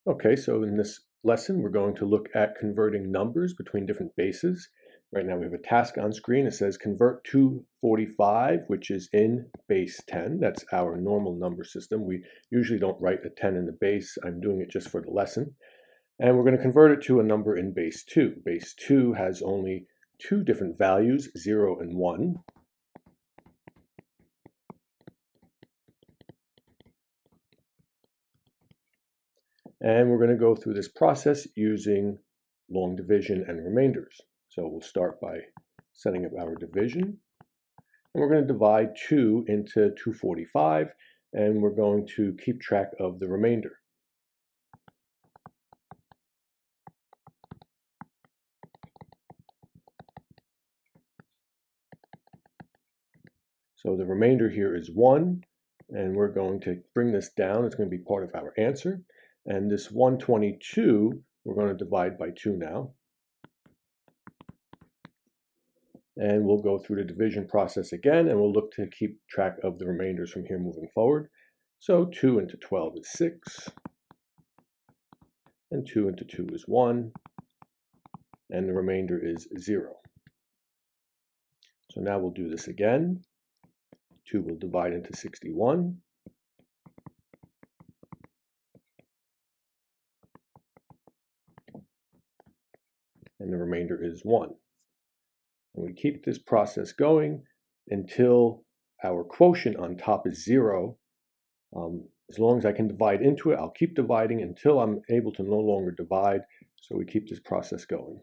Okay, so in this lesson, we're going to look at converting numbers between different bases. Right now we have a task on screen. It says convert 245, which is in base 10. That's our normal number system. We usually don't write a 10 in the base. I'm doing it just for the lesson. And we're going to convert it to a number in base 2. Base 2 has only two different values, 0 and 1. And we're going to go through this process using long division and remainders. So we'll start by setting up our division. And we're going to divide 2 into 245, and we're going to keep track of the remainder. So the remainder here is 1, and we're going to bring this down. It's going to be part of our answer. And this 122, we're going to divide by 2 now. And we'll go through the division process again, and we'll look to keep track of the remainders from here moving forward. So 2 into 12 is 6, and 2 into 2 is 1, and the remainder is 0. So now we'll do this again. 2 will divide into 61. And the remainder is 1. And we keep this process going until our quotient on top is 0. As long as I can divide into it, I'll keep dividing until I'm able to no longer divide. So we keep this process going.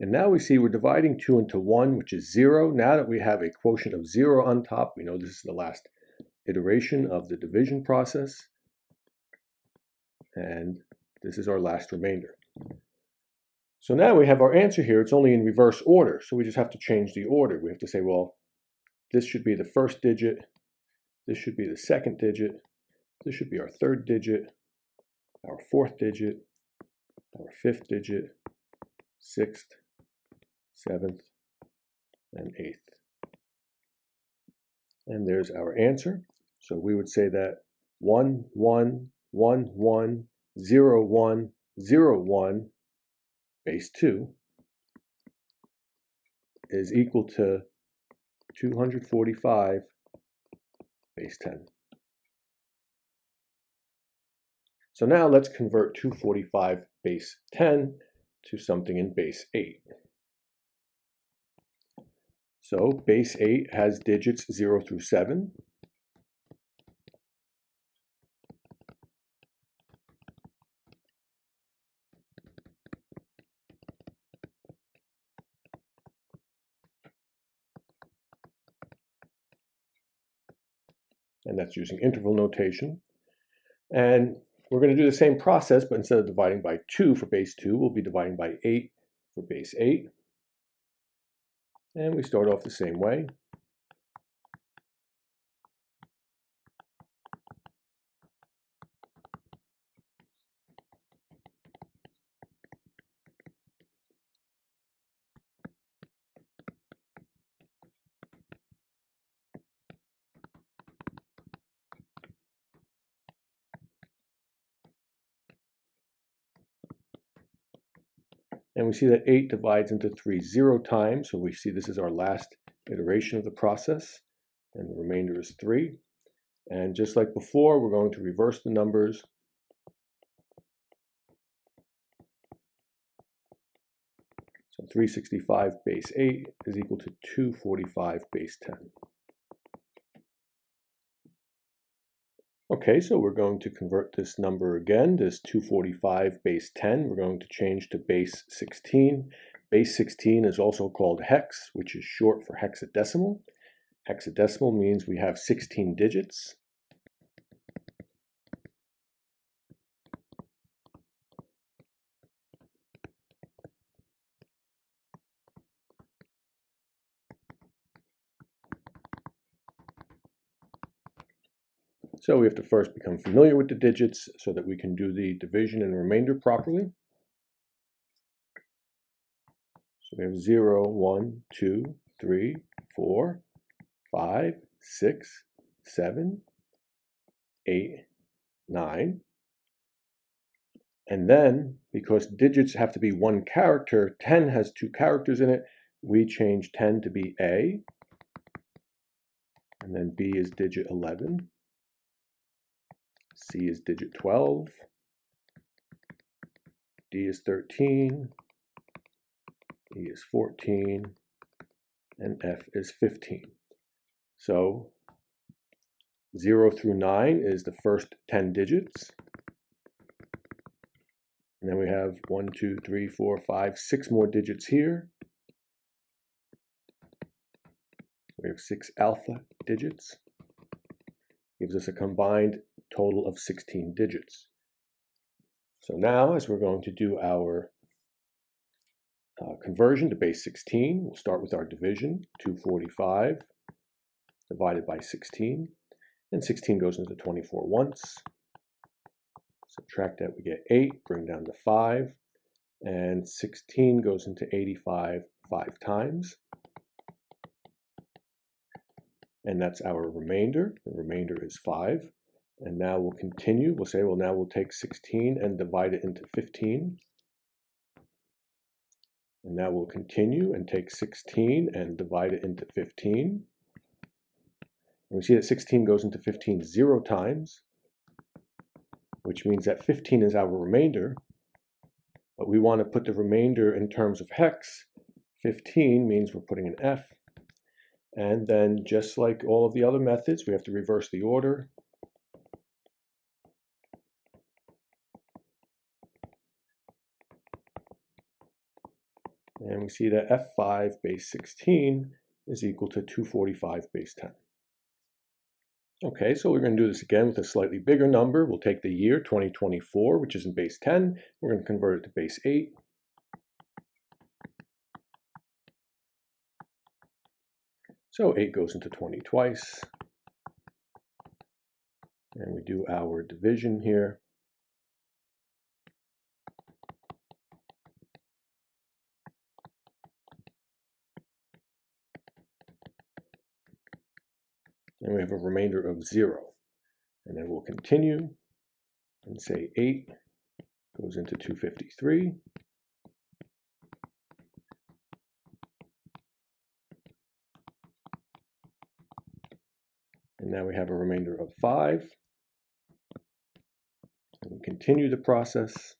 And now we see we're dividing 2 into 1, which is 0. Now that we have a quotient of 0 on top, we know this is the last iteration of the division process. And this is our last remainder. So now we have our answer here. It's only in reverse order, so we just have to change the order. We have to say, well, this should be the first digit, this should be the second digit, this should be our third digit, our fourth digit, our fifth digit, sixth, seventh, and eighth. And there's our answer. So we would say that 1, 1, 1, 1, 0, 1, 0, 1, base 2 is equal to 245 base 10. So now let's convert 245 base 10 to something in base 8. So base 8 has digits 0 through 7. And that's using interval notation. And we're going to do the same process, but instead of dividing by 2 for base 2, we'll be dividing by 8 for base 8. And we start off the same way. And we see that 8 divides into 3 0 times, so we see this is our last iteration of the process, and the remainder is 3. And just like before, we're going to reverse the numbers. So 365 base 8 is equal to 245 base 10. Okay, so we're going to convert this number again, this 245 base 10. We're going to change to base 16. Base 16 is also called hex, which is short for hexadecimal. Hexadecimal means we have 16 digits. So we have to first become familiar with the digits so that we can do the division and remainder properly. So we have 0, 1, 2, 3, 4, 5, 6, 7, 8, 9. And then, because digits have to be one character, 10 has 2 characters in it, we change 10 to be A. And then B is digit 11. C is digit 12. D is 13. E is 14. And F is 15. So 0 through 9 is the first 10 digits. And then we have 1, 2, 3, 4, 5, 6 more digits here. We have 6 alpha digits. Gives us a combined total of 16 digits. So now, as we're going to do our conversion to base 16, we'll start with our division, 245 divided by 16. And 16 goes into 24 once. Subtract that, we get 8, bring down to 5. And 16 goes into 85 5 times. And that's our remainder. The remainder is 5. And now we'll continue. We'll say, well, now we'll take 16 and divide it into 15. And now we'll continue and take 16 and divide it into 15. And we see that 16 goes into 15 0 times, which means that 15 is our remainder. But we want to put the remainder in terms of hex. 15 means we're putting an F. And then, just like all of the other methods, we have to reverse the order. And we see that F5 base 16 is equal to 245 base 10. Okay, so we're going to do this again with a slightly bigger number. We'll take the year 2024, which is in base 10. We're going to convert it to base 8. So 8 goes into 20 twice. And we do our division here. And we have a remainder of 0. And then we'll continue and say 8 goes into 253. And now we have a remainder of 5. And we continue the process.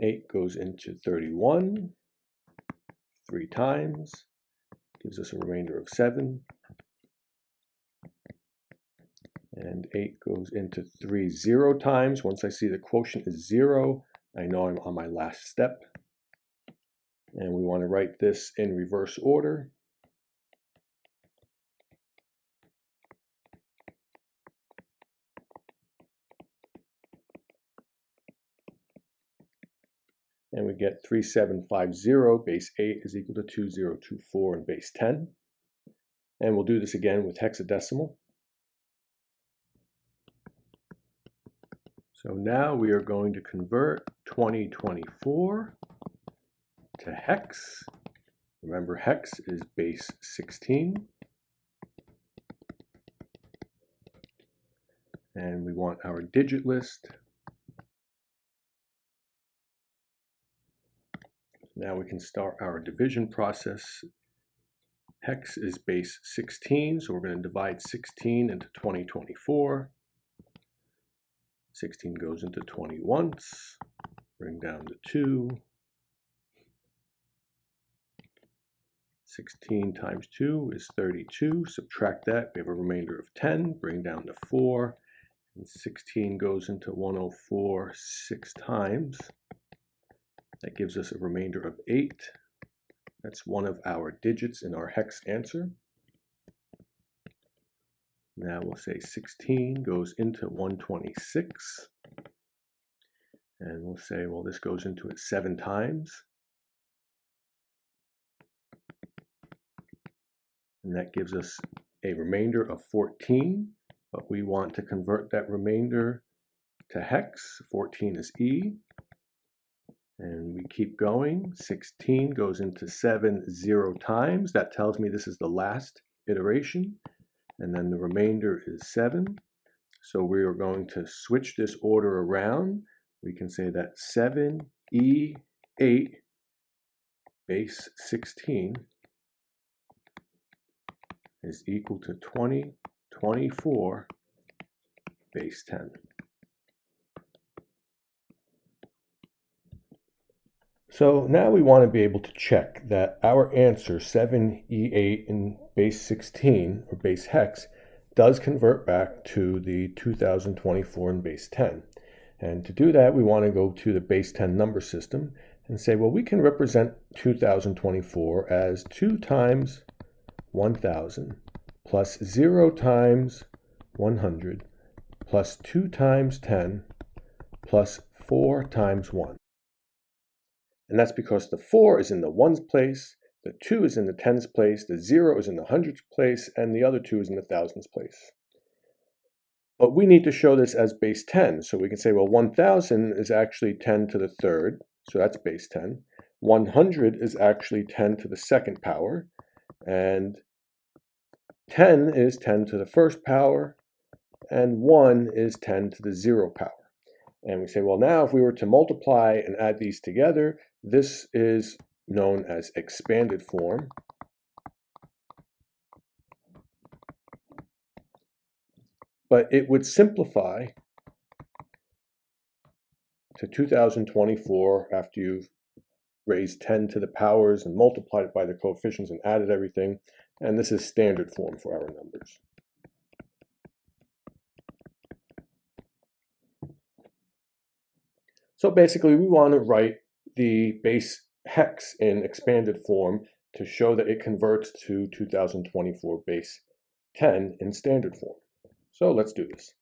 8 goes into 31 3 times. Gives us a remainder of 7. And 8 goes into 3 0 times. Once I see the quotient is 0, I know I'm on my last step. And we want to write this in reverse order. And we get 3750 base 8 is equal to 2024 in base 10. And we'll do this again with hexadecimal. So now we are going to convert 2024 to hex. Remember, hex is base 16. And we want our digit list. Now we can start our division process. Hex is base 16, so we're going to divide 16 into 2024. 16 goes into 20 once. Bring down to 2. 16 times 2 is 32. Subtract that, we have a remainder of 10. Bring down to 4. And 16 goes into 104 6 times. That gives us a remainder of 8. That's one of our digits in our hex answer. Now we'll say 16 goes into 126. And we'll say, well, this goes into it 7 times. And that gives us a remainder of 14. But we want to convert that remainder to hex. 14 is E. And we keep going. 16 goes into 7 0 times. That tells me this is the last iteration. And then the remainder is 7. So we are going to switch this order around. We can say that 7E8 base 16 is equal to 2024 base 10. So now we want to be able to check that our answer 7E8 in base 16 or base hex does convert back to the 2024 in base 10. And to do that, we want to go to the base 10 number system and say, well, we can represent 2024 as 2 times 1000 plus 0 times 100 plus 2 times 10 plus 4 times 1. And that's because the 4 is in the 1's place, the 2 is in the 10's place, the 0 is in the 100's place, and the other 2 is in the 1000's place. But we need to show this as base 10. So we can say, well, 1000 is actually 10 to the 3rd, so that's base 10. 100 is actually 10 to the 2nd power, and 10 is 10 to the 1st power, and 1 is 10 to the 0 power. And we say, well, now if we were to multiply and add these together, this is known as expanded form. But it would simplify to 2024 after you've raised 10 to the powers and multiplied it by the coefficients and added everything. And this is standard form for our numbers. So basically, we want to write the base hex in expanded form to show that it converts to 2024 base 10 in standard form. So let's do this.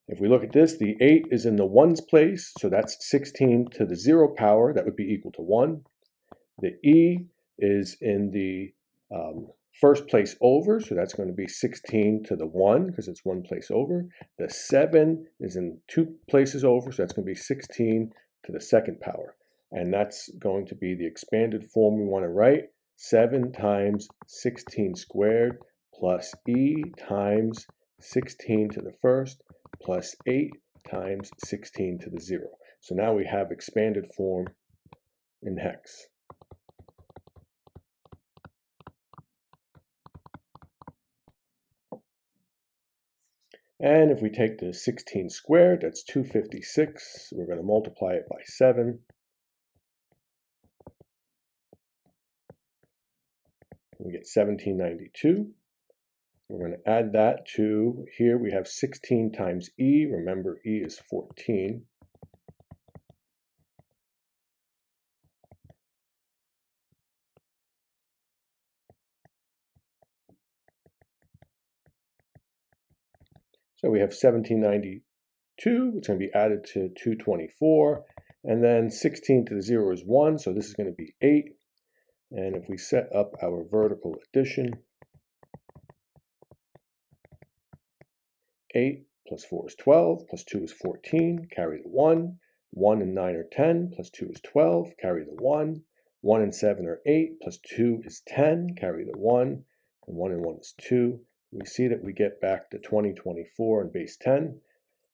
If we look at this, the 8 is in the 1's place, so that's 16 to the 0 power. That would be equal to 1. The E is in the first place over, so that's going to be 16 to the 1 because it's 1 place over. The 7 is in 2 places over, so that's going to be 16 to the 2nd power. And that's going to be the expanded form we want to write. 7 times 16 squared plus E times 16 to the 1st plus 8 times 16 to the 0. So now we have expanded form in hex. And if we take the 16 squared, that's 256. We're going to multiply it by 7. We get 1792. We're going to add that to here. We have 16 times E. Remember, E is 14. So we have 1792. It's going to be added to 224. And then 16 to the 0 is 1. So this is going to be 8. And if we set up our vertical addition, 8 plus 4 is 12, plus 2 is 14, carry the 1. 1 and 9 are 10, plus 2 is 12, carry the 1. 1 and 7 are 8, plus 2 is 10, carry the 1. And 1 and 1 is 2. We see that we get back to 2024 and base 10.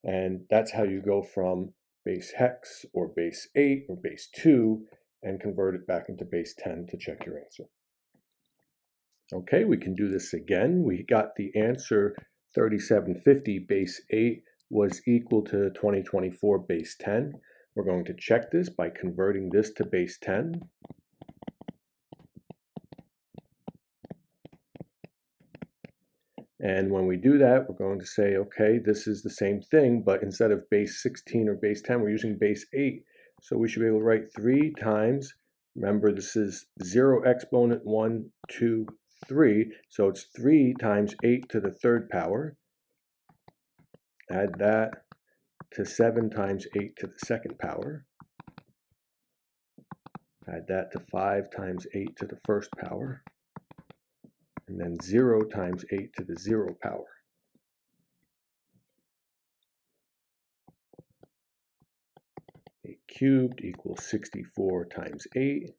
And that's how you go from base hex or base 8 or base 2 and convert it back into base 10 to check your answer. Okay, we can do this again. We got the answer 3750 base 8 was equal to 2024 base 10. We're going to check this by converting this to base 10. And when we do that, we're going to say, okay, this is the same thing, but instead of base 16 or base 10, we're using base 8. So we should be able to write 3 times, remember this is 0 exponent 1, 2, 3, so it's 3 times 8 to the third power. Add that to 7 times 8 to the second power. Add that to 5 times 8 to the first power. And then 0 times 8 to the 0 power. Cubed equals 64 times 8.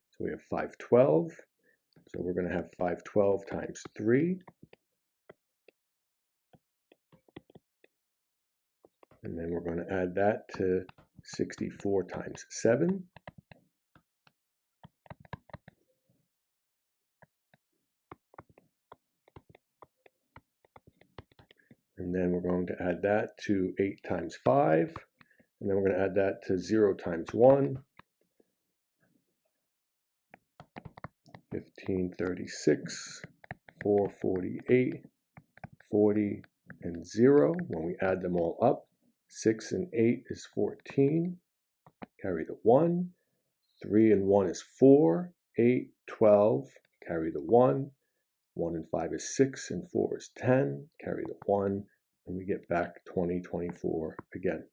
So we have 512. So we're going to have 512 times 3. And then we're going to add that to 64 times 7. And then we're going to add that to 8 times 5. And then we're going to add that to 0 times 1. 1536, 448, 40, and 0. When we add them all up, 6 and 8 is 14. Carry the 1. 3 and 1 is 4. 8, 12. Carry the 1. 1 and 5 is 6, and 4 is 10. Carry the 1, and we get back 20, 24 again.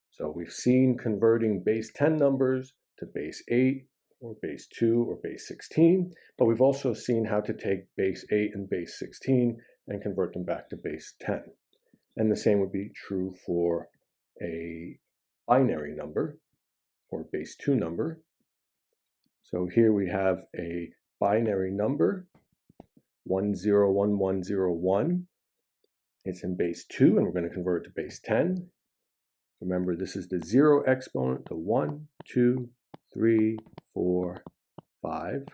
So we've seen converting base 10 numbers to base 8, or base 2, or base 16, but we've also seen how to take base 8 and base 16 and convert them back to base 10. And the same would be true for a binary number, or base 2 number. So here we have a binary number, 101101. It's in base 2, and we're going to convert it to base 10. Remember, this is the 0 exponent, the 1, 2, 3, 4, 5.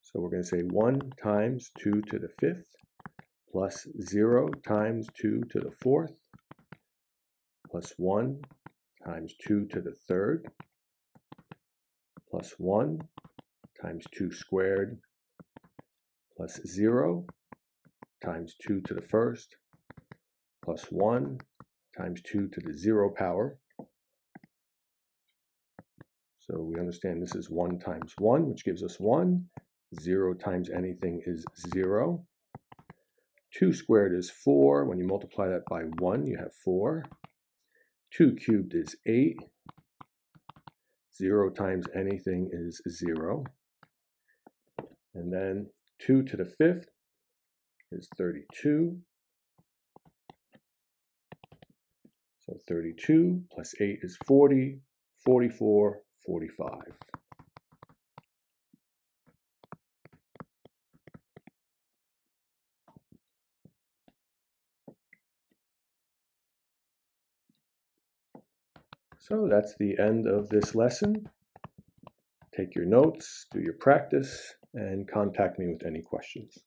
So we're going to say 1 times 2 to the 5th plus 0 times 2 to the 4th plus 1 times 2 to the 3rd plus 1 times 2 squared plus 0 times 2 to the 1st plus 1 times 2 to the 0 power. So we understand this is 1 times 1, which gives us 1. 0 times anything is 0. 2 squared is 4. When you multiply that by 1, you have 4. 2 cubed is 8. 0 times anything is 0. And then 2 to the 5th is 32. So 32 plus 8 is 40, 44, 45. So that's the end of this lesson. Take your notes, do your practice, and contact me with any questions.